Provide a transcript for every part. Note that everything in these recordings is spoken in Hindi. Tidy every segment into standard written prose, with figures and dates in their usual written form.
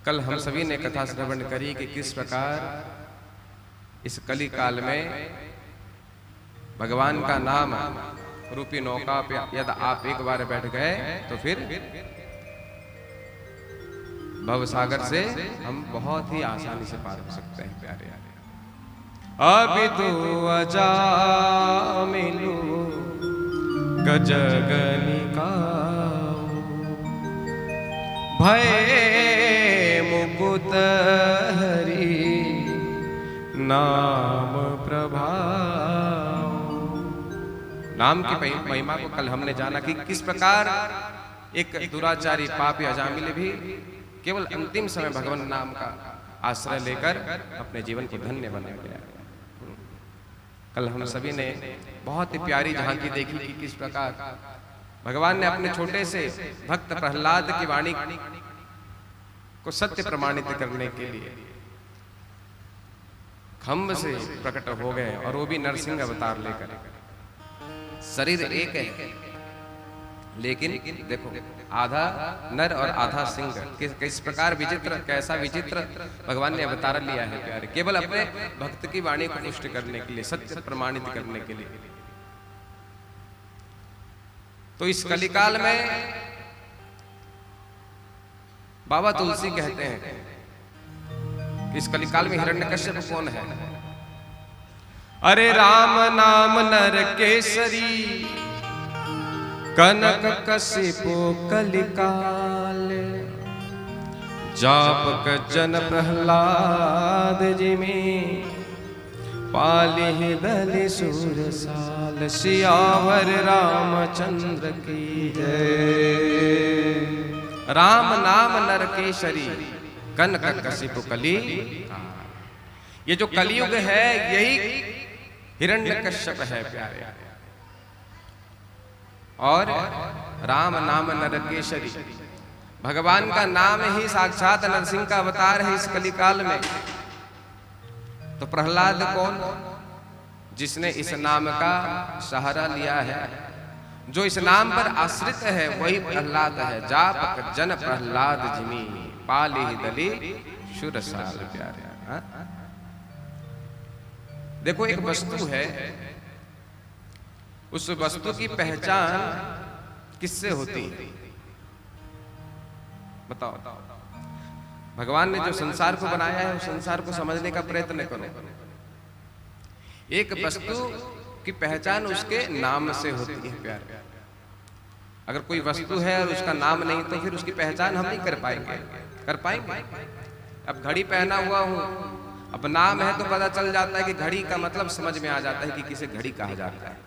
कल हम सभी ने कथा श्रवण करी कि किस प्रकार इस कली काल में भगवान का नाम रूपी नौका पे यदि आप एक बार बैठ गए तो फिर भव सागर से हम बहुत ही आसानी से पार हो सकते हैं प्यारे। अभी तो अजामिलु गजगनिका भय मुकुत हरि नाम प्रभाव। नाम की महिमा को कल हमने जाना कि किस प्रकार एक दुराचारी पापी अजामिल भी केवल अंतिम समय भगवान नाम का आश्रय लेकर अपने जीवन को धन्य बना गया। कल हम सभी ने बहुत ही प्यारी झांकी देखी कि किस प्रकार भगवान ने अपने छोटे से भक्त प्रहलाद की वाणी को सत्य प्रमाणित करने के लिए खम्भ से प्रकट हो गए, और वो भी नरसिंह अवतार लेकर। शरीर एक है लेकिन देखो आधा नर और आधा सिंह। किस प्रकार विचित्र, कैसा विचित्र भगवान ने अवतार लिया है प्यारे, केवल अपने भक्त की वाणी को पुष्ट करने के लिए, सत्य प्रमाणित करने के लिए। तो इस कलिकाल में बाबा तुलसी कहते हैं कि इस कलिकाल में हिरण्यकश्यप कौन है? अरे राम नाम नर केसरी कनक कशिपु कलिकाल जापक जन प्रहलाद जिमी पाली बलि सूरसाल। सियावर रामचंद्र की जय। राम नाम नर केसरी कनक कशिपु कली। ये जो कलियुग है यही हिरण्यकश्यप है प्यारे, और राम नाम नर केसरी भगवान का नाम ही साक्षात नरसिंह का अवतार है इस कलिकाल में। तो प्रहलाद कौन? जिसने इस नाम का सहारा लिया है, जो इस नाम पर आश्रित है वही प्रहलाद है। जापक जन प्रहलाद जिमी पाली दली शुरसाल प्यारे। देखो एक वस्तु है, उस वस्तु की पहचान किससे होती है? बताओ। भगवान ने जो संसार को बनाया है उस संसार को समझने का प्रयत्न करो। एक वस्तु की पहचान उसके नाम से होती है प्यारे। अगर कोई वस्तु है और उसका नाम नहीं तो फिर उसकी पहचान हम नहीं कर पाएंगे। कर पाएंगे? अब घड़ी पहना हुआ हूं, अब नाम है तो पता चल जाता है कि घड़ी का मतलब समझ में आ जाता है कि किसे घड़ी कहा जाता है।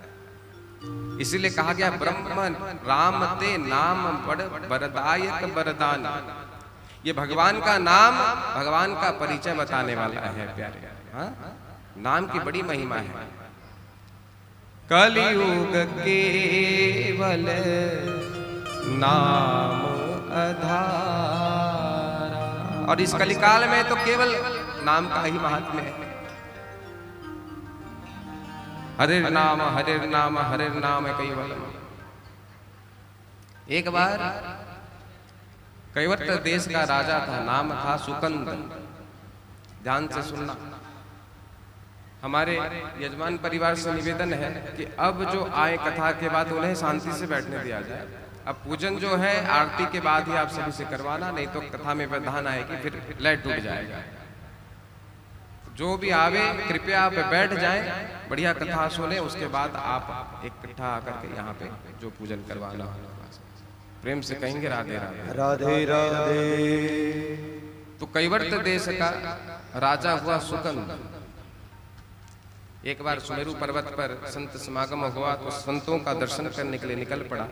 इसीलिए कहा गया ब्रह्म राम ते नाम बड़ वरदायक वरदान। ये भगवान का नाम भगवान का परिचय बताने वाला है प्यारे। हाँ? नाम की बड़ी महिमा है। कलियुग केवल नाम आधारा, और इस कलिकाल में तो केवल नाम का ही महात्म्य है। हरे नाम कैवलम। एक बार कैवर्त देश का राजा था, नाम था सुकंद। ध्यान से सुनना। हमारे यजमान परिवार से निवेदन है कि अब जो आए कथा के बाद उन्हें शांति से बैठने दिया जाए। अब पूजन जो है आरती के बाद ही आप सभी से करवाना, नहीं तो कथा में व्यवधान आएगी, फिर लय टूट जाएगा। जो भी आवे कृपया आप बैठ जाएं, बढ़िया कथा सुने, उसके बाद आप इकट्ठा आकर के यहाँ पे जो पूजन करवाना हो प्रेम से कहेंगे राधे राधे राधे राधे। तो कैवर्त देश का राजा हुआ सुकंद। एक बार सुमेरु पर्वत पर संत समागम हुआ तो संतों का दर्शन करने के लिए निकल पड़ा।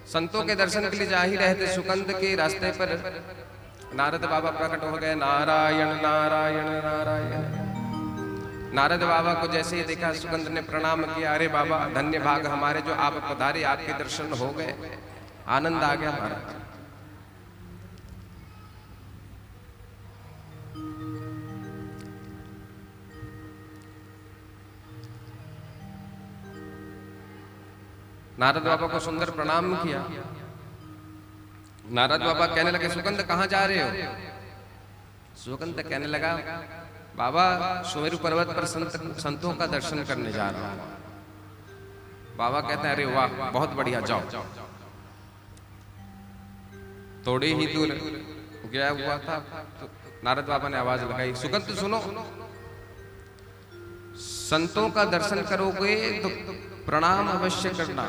संतों के दर्शन के लिए जा ही रहे थे, सुकंद के रास्ते पर नारद बाबा प्रकट हो गए। नारायण नारायण नारायण। नारद बाबा को जैसे ही देखा सुकंद ने प्रणाम किया। अरे बाबा धन्य भाग हमारे जो आप पधारे, आपके दर्शन हो गए, आनंद आ गया महाराज। नारद बाबा को सुंदर प्रणाम किया। नारद बाबा कहने लगे सुकंद कहाँ जा रहे हो? सुकंद कहने लगा बाबा सुमेरु पर्वत पर संतों का दर्शन करने जा रहा हूं। बाबा कहते हैं अरे वाह बहुत बढ़िया, जाओ। थोड़ी ही दूर गया हुआ था तो नारद बाबा ने आवाज लगाई, सुकंद सुनो, संतों का दर्शन करोगे तो प्रणाम अवश्य करना।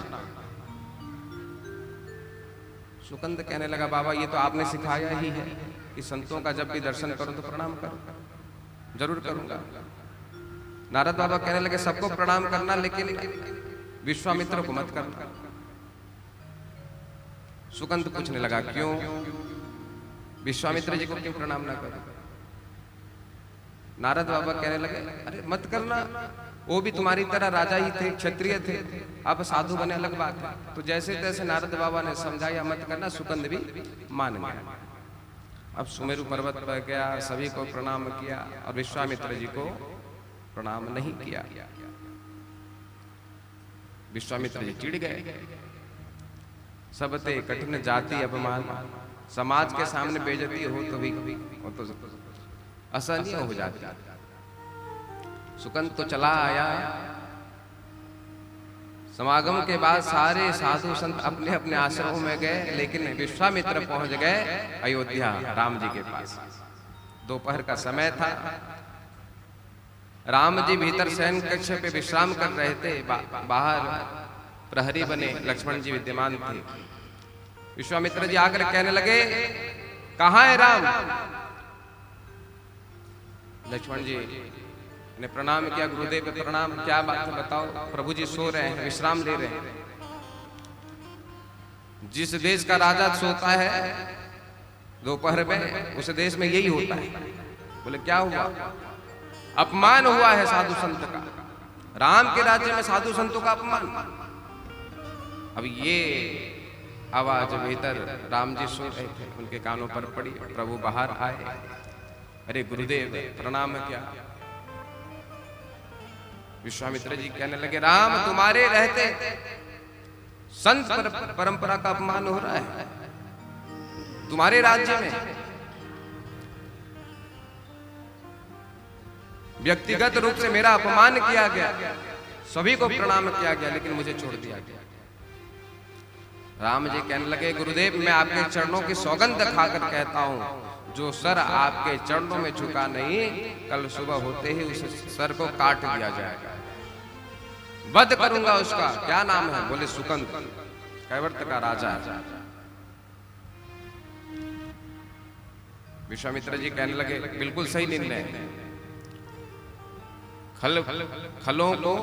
सुकंद कहने लगा बाबा ये तो आपने सिखाया ही है कि संतों का जब भी दर्शन करो तो प्रणाम करो। जरूर करूंगा। नारद बाबा कहने लगे सबको प्रणाम करना लेकिन विश्वामित्र को मत करना। सुकंद पूछने लगा क्यों? विश्वामित्र जी को क्यों प्रणाम ना करो? नारद बाबा कहने लगे अरे मत करना, वो भी तुम्हारी तरह राजा ही थे, क्षत्रिय थे, आप साधु बने अलग बात है। तो जैसे तैसे नारद बाबा ने समझाया मत करना, सुकंद भी मान गया। अब सुमेरु पर्वत पर गया, सभी को प्रणाम किया और विश्वामित्र जी को प्रणाम नहीं किया। विश्वामित्र जी चिढ़ गए। सबते कठिन जाति अपमान, समाज के सामने बेइज्जती हो तो भी वो तो असहनीय हो जाती। सुकंद तो चला आया। समागम के बाद सारे साधु संत अपने अपने आश्रमों में गए, लेकिन विश्वामित्र पहुंच गए अयोध्या राम जी के पास। दोपहर का समय था। राम जी भीतर शयन कक्ष पे विश्राम कर रहे थे। बाहर प्रहरी बने लक्ष्मण जी विद्यमान थे। विश्वामित्र जी आकर कहने लगे कहाँ है राम? लक्ष्मण जी ने प्रणाम किया, गुरुदेव प्रणाम, क्या बात है बताओ? प्रभु जी सो रहे हैं, विश्राम ले रहे हैं। जिस देश का राजा सोता है दोपहर में, उस देश में यही होता है। बोले क्या हुआ? अपमान हुआ है साधु संत का। राम के राज्य में साधु संतों का अपमान। अब ये आवाज भीतर राम जी सो रहे थे, उनके कानों पर पड़ी। प्रभु बाहर आए, अरे गुरुदेव प्रणाम क्या? विश्वामित्र जी कहने लगे राम तुम्हारे रहते संत परंपरा का अपमान हो रहा है तुम्हारे राज्य में। व्यक्तिगत रूप से मेरा अपमान किया गया, सभी को प्रणाम किया गया, लेकिन मुझे छोड़ दिया गया। राम जी कहने लगे गुरुदेव मैं आपके चरणों की सौगंध खाकर कहता हूं, जो सर आपके चरणों में झुका नहीं, कल सुबह होते ही उस सर को काट दिया जाएगा, वध करूंगा उसका। क्या नाम है? बोले सुकंद, कैवर्त का राजा। विश्वामित्र जी कहने लगे बिल्कुल सही निर्णय, खलों को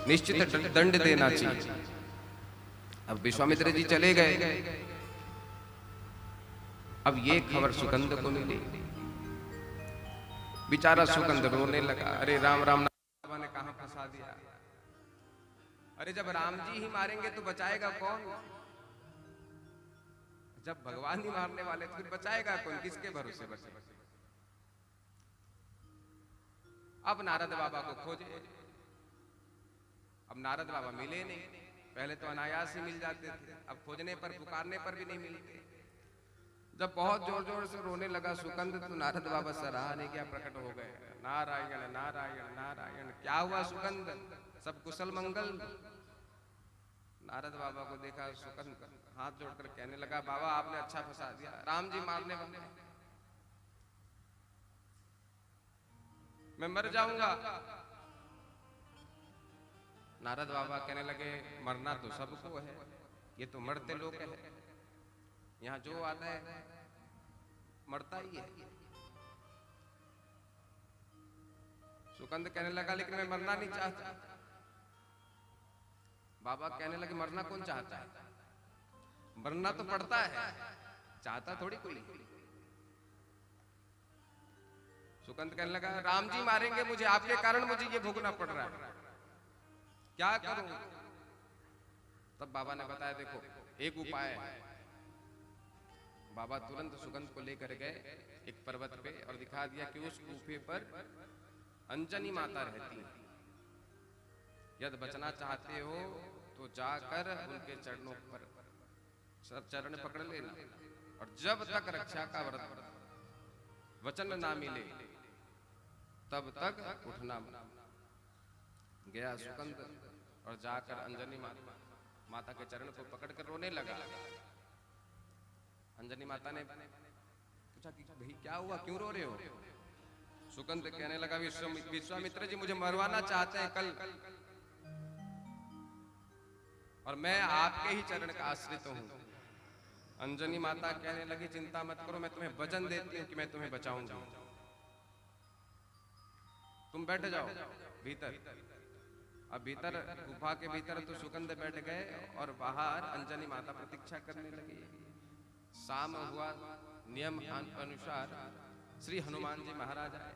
निश्चित दंड देना चाहिए। अब विश्वामित्र जी चले गए। अब ये खबर सुकंद को मिली। बेचारा सुकंद रोने लगा, अरे राम राम बाबा ने कहां फंसा दिया। अरे जब राम जी ही मारेंगे तो बचाएगा कौन? जब भगवान ही मारने वाले तो फिर बचाएगा कौन? किसके भरोसे बचे? अब नारद बाबा को खोजे। अब नारद बाबा मिले नहीं। पहले तो अनायास ही मिल जाते थे, अब खोजने पर पुकारने पर भी नहीं मिलते। जब बहुत जोर जोर से रोने लगा सुकंद, तो नारद बाबा सराहने क्या प्रकट हो गए, नारायण नारायण नारायण। क्या हुआ सुकंद, सब कुशल मंगल? नारद बाबा को देखा सुकंद हाथ जोड़कर कहने लगा बाबा आपने अच्छा फंसा दिया, राम जी मारने वाले, मैं मर जाऊंगा। नारद बाबा कहने लगे मरना तो सबको है, ये तो मरते लोग हैं, यहाँ जो आता है मरता ही है। सुकंद कहने लगा लेकिन मैं मरना नहीं चाहता। बाबा कहने लगे मरना कौन चाहता है? मरना तो पड़ता है, चाहता थोड़ी कोई। सुकंद कहने लगा राम जी मारेंगे मुझे, आपके कारण मुझे ये भोगना पड़ रहा है, क्या करूं? तब बाबा ने बताया देखो एक उपाय है। बाबा तुरंत सुगंध को लेकर गए एक पर्वत पे और दिखा दिया कि उस गुफे पर अंजनी माता रहती है, यदि बचना चाहते हो तो जाकर उनके चरणों पर सर चरण पकड़ लेना, और जब तक रक्षा का व्रत वचन ना मिले तब तक उठना मत। गया सुकंद और जाकर अंजनी माता के चरण को पकड़कर रोने लगा। अंजनी माता ने पूछा कि भाई क्या हुआ, क्यों रो रहे हो? सुकंद कहने लगा, विश्वामित्र जी मुझे मरवाना चाहते हैं कल, और मैं आपके ही चरण का आश्रित हूं। अंजनी माता कहने लगी, चिंता मत करो, मैं तुम्हें वचन देती हूं कि मैं तुम्हें बचाऊंगी, तुम बैठ जाओ भीतर। अब भीतर गुफा के भीतर तो सुकंद बैठ गए और बाहर अंजनी माता प्रतीक्षा करने लगी। शाम हुआ, नियम अनुसार श्री हनुमान जी महाराज आए,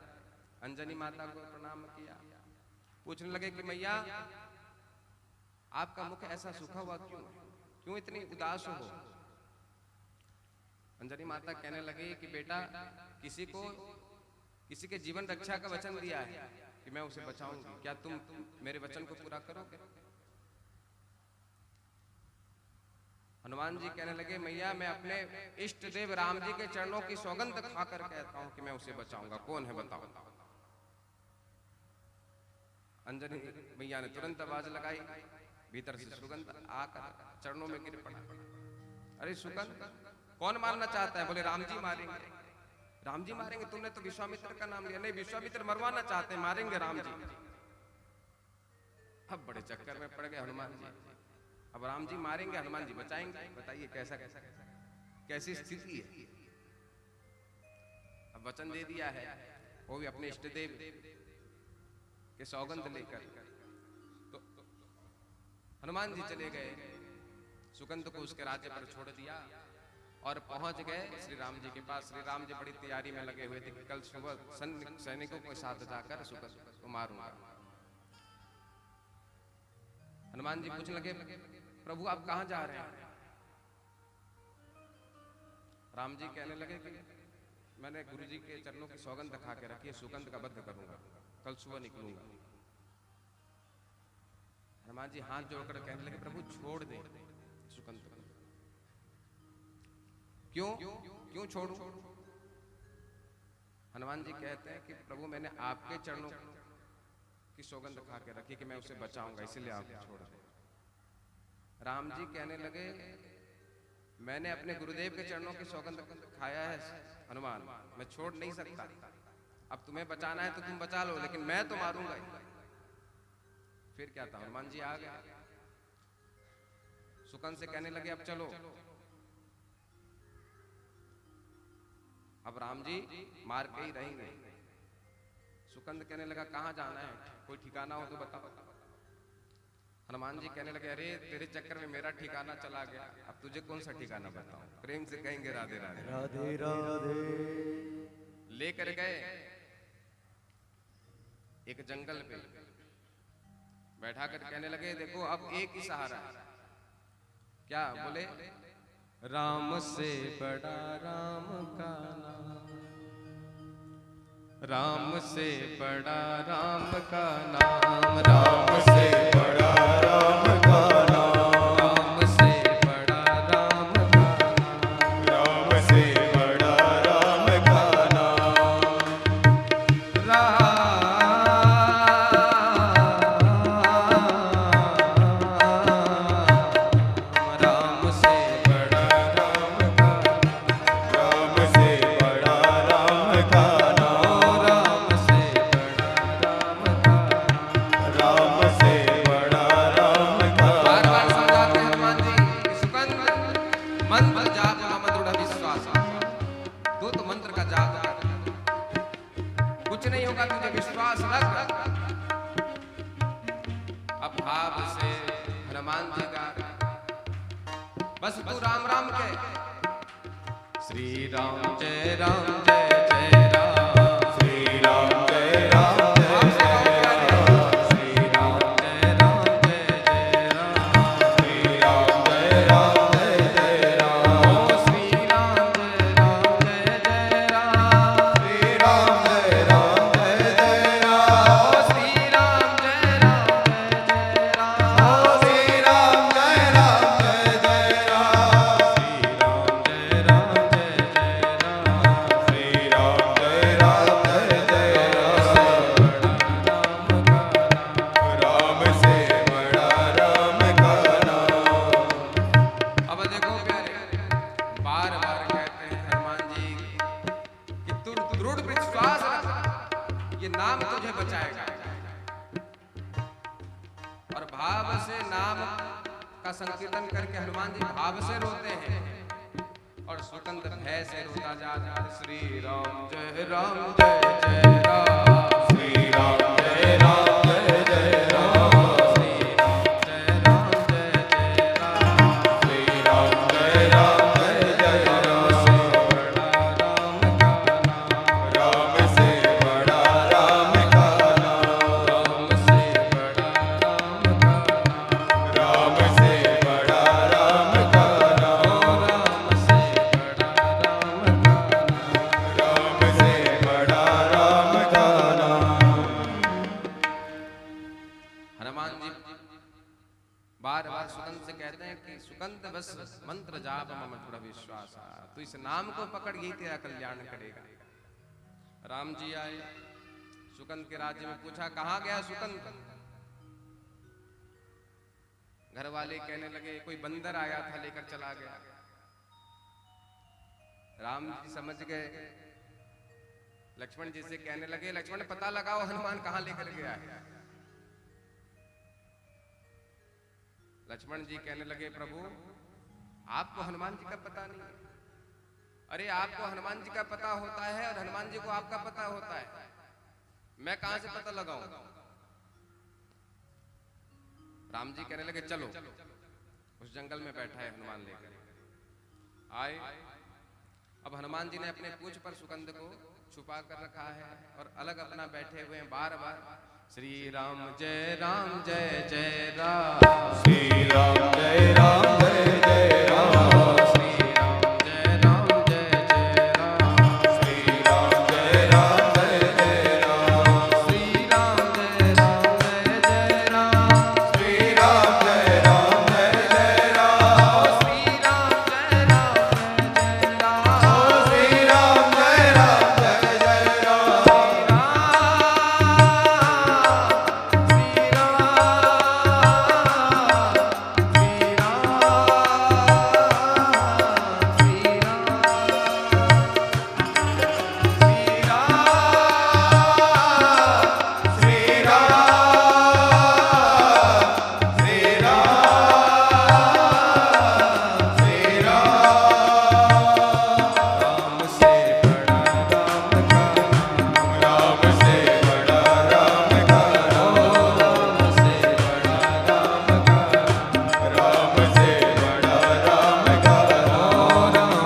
अंजनी माता को प्रणाम किया, पूछने लगे कि मैया आपका मुख ऐसा सूखा हुआ क्यों, क्यों इतनी उदास हो? अंजनी माता कहने लगी कि बेटा, किसी के जीवन रक्षा का वचन दिया है कि मैं उसे बचाऊंगी, क्या तुम मेरे वचन को पूरा करोगे? हनुमान जी कहने लगे, मैया मैं अपने इष्ट देव राम जी के चरणों की सौगंध खाकर कहता हूं कि मैं उसे बचाऊंगा, कौन है बताओ। अंजनी मैया ने तुरंत आवाज लगाई, भीतर से सुगंध आकर चरणों में गिर पड़ा। अरे सुगंध, कौन मारना चाहता है? बोले राम जी मारेंगे। राम जी मारेंगे? तुमने तो विश्वामित्र का नाम लिया। नहीं, विश्वामित्र मरवाना चाहते हैं, मारेंगे राम जी। अब बड़े चक्कर में पड़ गए हनुमान जी। अब राम जी मारेंगे, हनुमान जी बचाएंगे, बताइए कैसी स्थिति है। अब वचन दे दिया है, वो भी अपने इष्ट देव के सौगंध लेकर। तो हनुमान जी चले गए, सुगंध को उसके राज्य पर छोड़ दिया और पहुंच गए श्री राम जी के पास। श्री राम जी बड़ी तैयारी में लगे हुए थे कि कल सुबह सैनिकों के साथ जाकर सुगंध को मारूंगा। हनुमान जी पूछने लगे, प्रभु आप कहां जा रहे हैं? राम जी कहने लगे कि मैंने गुरु जी के चरणों की सौगंध खा के रखी है, सुगंध का वध करूंगा, कल सुबह निकलूंगा। हनुमान जी हाथ जोड़कर कहने लगे, प्रभु छोड़ दे सुगंध को। क्यों छोड़ूं? हनुमान जी कहते हैं कि प्रभु मैंने आपके चरणों की सौगंध खा के रखी कि मैं उसे बचाऊंगा, इसलिए आप छोड़ दें। राम जी कहने लगे, मैंने अपने गुरुदेव के चरणों की सौगंध खाया है हनुमान, मैं छोड़ नहीं सकता। अब तुम्हें बचाना है तो तुम बचा लो, लेकिन मैं तो मारूंगा ही। फिर क्या था, हनुमान जी आ गए, सुकंद से कहने लगे अब चलो। अब राम जी मार के ही रहेंगे। सुकंद कहने लगा, कहां जाना है, कोई ठिकाना हो तो बताओ। हनुमान जी कहने लगे, अरे तेरे चक्कर में मेरा ठिकाना चला गया, अब तुझे कौन सा ठिकाना बताऊं? प्रेम से कहेंगे राधे राधे। राधे राधे। लेकर गए एक जंगल पे बैठा कर कहने लगे, देखो अब एक ही सहारा है। क्या बोले? राम से बड़ा राम का नाम, राम से बड़ा राम का नाम, राम से बड़ा राम का नाम, राम से बड़ा राम का नाम, राम से बड़ा राम का नाम, बस तू राम राम के। श्री राम जय राम जय जय राम, श्री राम जय राम जय जय राम, श्री राम जय राम जय जय राम, श्री राम जय राम जय जय राम, श्री राम जय राम जय जय राम, श्री राम जय राम जय जय राम, श्री राम जय राम जय जय राम, श्री राम जय राम जय जय राम, नाम तुझे बचाएगा। और भाव से नाम का संकीर्तन करके हनुमान जी भाव से रोते हैं और सुकंद भय से रोता जाता है। श्री राम जय राम जय जय राम, श्री राम जय राम जय जय राम, श्री राम जय राम जय जय राम, श्री राम जय राम जय जय राम, राम से बड़ा राम का नाम, राम से बड़ा राम का नाम, राम से बड़ा राम का नाम, राम से बड़ा राम का नाम, राम से बड़ा राम का नाम। हनुमान जी बार बार सुकंद से कहते हैं कि सुकंद बस मंत्र जाप मम दृढ़ विश्वास, तो इस नाम को पकड़ यही तेरा कल्याण करेगा। राम जी आए, सुकंद के राज्य में पूछा कहाँ गया सुकंद। घर वाले कहने लगे कोई बंदर आया था लेकर चला गया। राम जी समझ गए, लक्ष्मण जी से कहने लगे लक्ष्मण पता लगाओ हनुमान कहाँ लेकर गया है। लक्ष्मण जी कहने लगे प्रभु आपको हनुमान जी का पता नहीं है। अरे आपको हनुमान जी का पता होता है और हनुमान जी को आपका पता होता है, मैं कहां से पता लगाऊं। राम जी कहने लगे चलो। उस जंगल में बैठा है हनुमान लेकर आए। अब हनुमान जी ने अपने पूंछ पर सुगंध को छुपा कर रखा है और अलग अपना बैठे हुए हैं। बार बार श्री राम जय राम जय जय राम, श्री राम जय राम जय जय राम, श्री राम जय राम जय जय राम, श्री राम जय राम जय जय राम, श्री राम जय राम जय जय राम, श्री राम जय राम जय जय राम, श्री राम जय राम जय जय राम, श्री राम जय राम जय जय राम, राम से बड़ा राम का नाम, राम से बड़ा राम का नाम, राम से बड़ा राम का नाम,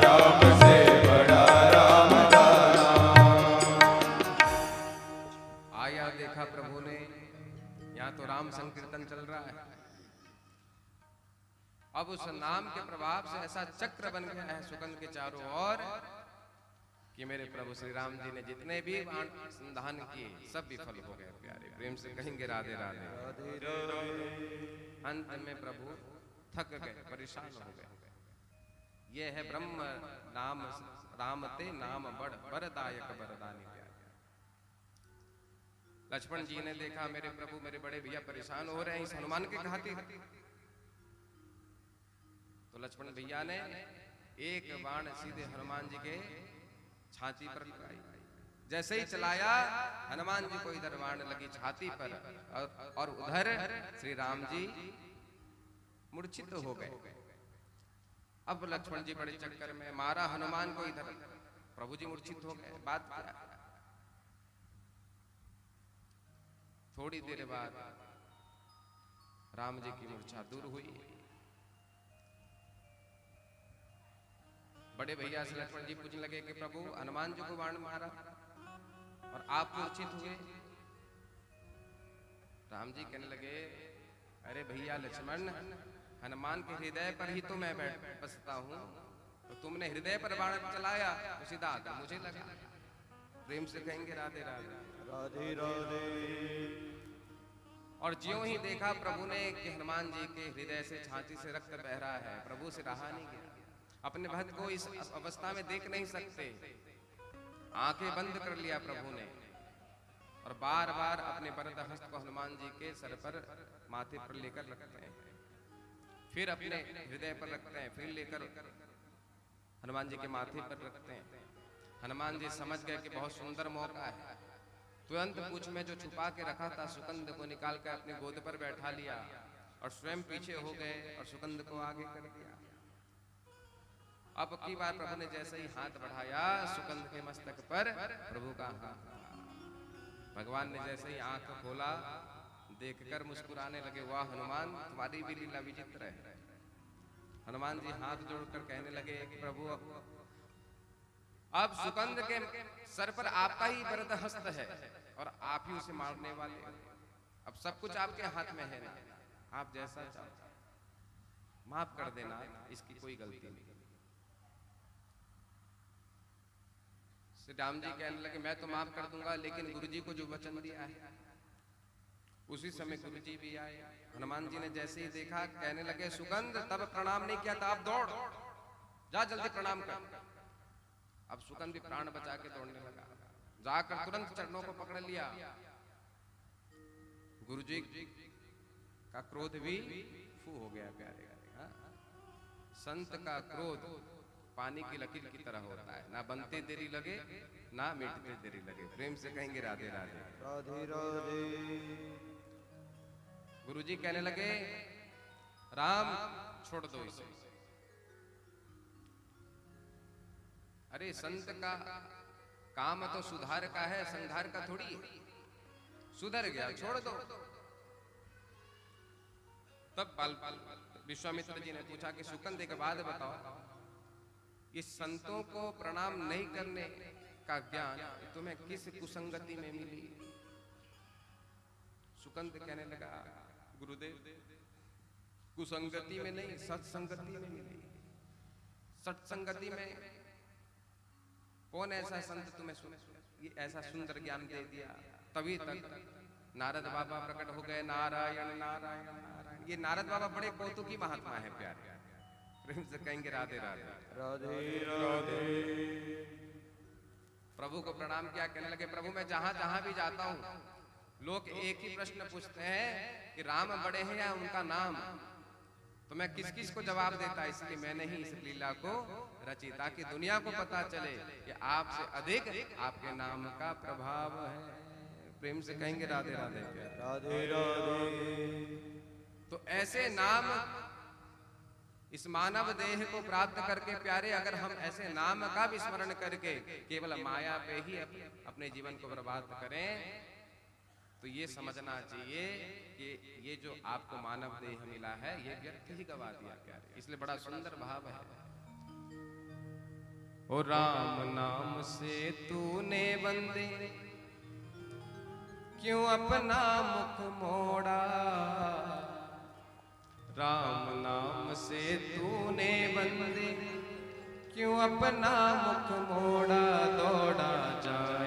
राम से बड़ा राम का नाम। आया देखा प्रभु ने यहाँ तो राम संकीर्तन चल रहा है। अब उस नाम के प्रभाव से ऐसा चक्र बन गया है सुगंध के चारों ओर कि मेरे प्रभु श्री राम जी ने जितने भी संधान किए सब विफल हो गए। प्यारे प्रेम से कहेंगे राधे राधे। अंत में प्रभु थक गए, परेशान हो गए। ये है ब्रह्म नाम रामते नाम बड़ वरदायक वरदानी। लक्ष्मण जी ने देखा मेरे प्रभु मेरे बड़े भैया परेशान हो रहे हैं इस हनुमान के खातिर, तो लक्ष्मण भैया ने एक बाण सीधे हनुमान जी के छाती पर लगाई। जैसे ही चलाया हनुमान जी को इधर बाण लगी छाती पर और उधर श्री राम जी मूर्छित हो गए। अब लक्ष्मण जी बड़े चक्कर में मारा हनुमान को इधर, प्रभु जी मूर्छित हो गए। बात क्या? थोड़ी देर बाद राम जी की मूर्छा दूर हुई। बड़े भैया से लक्ष्मण जी पूछने लगे कि प्रभु हनुमान जी को बाण मारा और आप मूर्छित हुए। राम जी कहने लगे अरे भैया लक्ष्मण, हनुमान के हृदय पर ही तो मैं बसता हूँ, तो तुमने हृदय पर बाण चलाया तो सीधा आकर मुझे लगा। प्रेम से कहेंगे राधे राधे। राधे राधे। और ज्यों ही देखा प्रभु ने कि हनुमान जी के हृदय से छाती से रक्त बह रहा है, प्रभु से रहा नहीं गया। अपने भक्त को इस अवस्था में देख नहीं सकते, आंखें बंद कर लिया प्रभु ने और बार बार अपने वरद हस्त को हनुमान जी के सर पर माथे पर लेकर रखते हैं, फिर अपने हृदय पर रखते हैं, फिर लेकर हनुमान जी के माथे पर रखते हैं। हनुमान जी समझ गए कि बहुत सुंदर मौका है। तुरंत पूंछ में जो छुपा के रखा था सुकंद को निकाल कर अपनी गोद पर बैठा लिया और स्वयं पीछे हो गए और सुकंद को आगे कर दिया। अब की बार प्रभु ने जैसे ही हाथ बढ़ाया सुकंद के मस्तक पर प्रभु का हाथ, भगवान ने जैसे ही आंख खोला देखकर मुस्कुराने लगे, वाह हनुमान तुम्हारी भी लीला विचित्र है। हनुमान जी हाथ जोड़कर कहने लगे कि प्रभु अब सुकंद के सर पर आपका ही वरद हस्त है और आप ही उसे मारने वाले हो। अब सब कुछ आपके हाथ में है ना, आप जैसा चाहो माफ कर देना, इसकी कोई गलती नहीं। श्री राम जी कहने लगे मैं तो माफ कर दूंगा, लेकिन गुरु जी को जो वचन दिया है। उसी समय गुरु जी भी आए। हनुमान जी ने जैसे ही देखा कहने लगे सुकंद तब प्रणाम नहीं किया था, अब दौड़ जा जल्दी प्रणाम कर। अब सुकंद भी प्राण बचा के दौड़ने लगा, जाकर तुरंत चरणों को पकड़ लिया। गुरु जी का क्रोध भी फू हो गया प्यारे। संत का क्रोध पानी की लकीर की तरह होता है, ना बनते देरी लगे ना मिटते देरी लगे। प्रेम से कहेंगे राधे राधे राधे राधे। गुरु जी कहने लगे राम छोड़ दो इसे। अरे संत का काम तो सुधार का है, संधार का थोड़ी है। सुधर गया छोड़ दो। तब विश्वामित्र जी ने पूछा कि सुकंद एक बात बताओ, इस संतों को प्रणाम नहीं करने का ज्ञान तुम्हें किस कुसंगति में मिली? सुकंद कहने लगा गुरुदेव कुसंगति में नहीं सत्संगति में मिली। सत्संगति में कौन ऐसा संत तुम्हें ऐसा सुंदर ज्ञान दे दिया? तभी तक नारद बाबा प्रकट हो गए। नारायण नारायण नारायण। ये नारद बाबा बड़े कौतुकी महात्मा है प्यारे। प्रेम से कहेंगे राधे राधे राधे राधे। प्रभु को प्रणाम किया, कहने लगे प्रभु मैं जहां जहां भी जाता हूं लोग एक ही प्रश्न पूछते हैं कि राम बड़े हैं या उनका नाम, तो मैं किस किस को जवाब देता। इसलिए मैंने ही इस लीला को रची ताकि दुनिया को पता चले कि आपसे अधिक आपके नाम का प्रभाव है। प्रेम से कहेंगे राधे राधे राधे राधे। तो ऐसे नाम इस मानव देह को प्राप्त करके प्यारे, अगर हम ऐसे नाम का भी स्मरण करके केवल माया पे ही अपने जीवन को बर्बाद करें तो ये समझना चाहिए कि ये जो आपको मानव देह मिला है ये व्यर्थ ही गवा दिया प्यारे। इसलिए बड़ा सुंदर भाव है। ओ राम नाम से तूने बंदे क्यों अपना मुख मोड़ा? राम नाम से तूने बंदे क्यों अपना मुख मोड़ा? दौड़ा जाए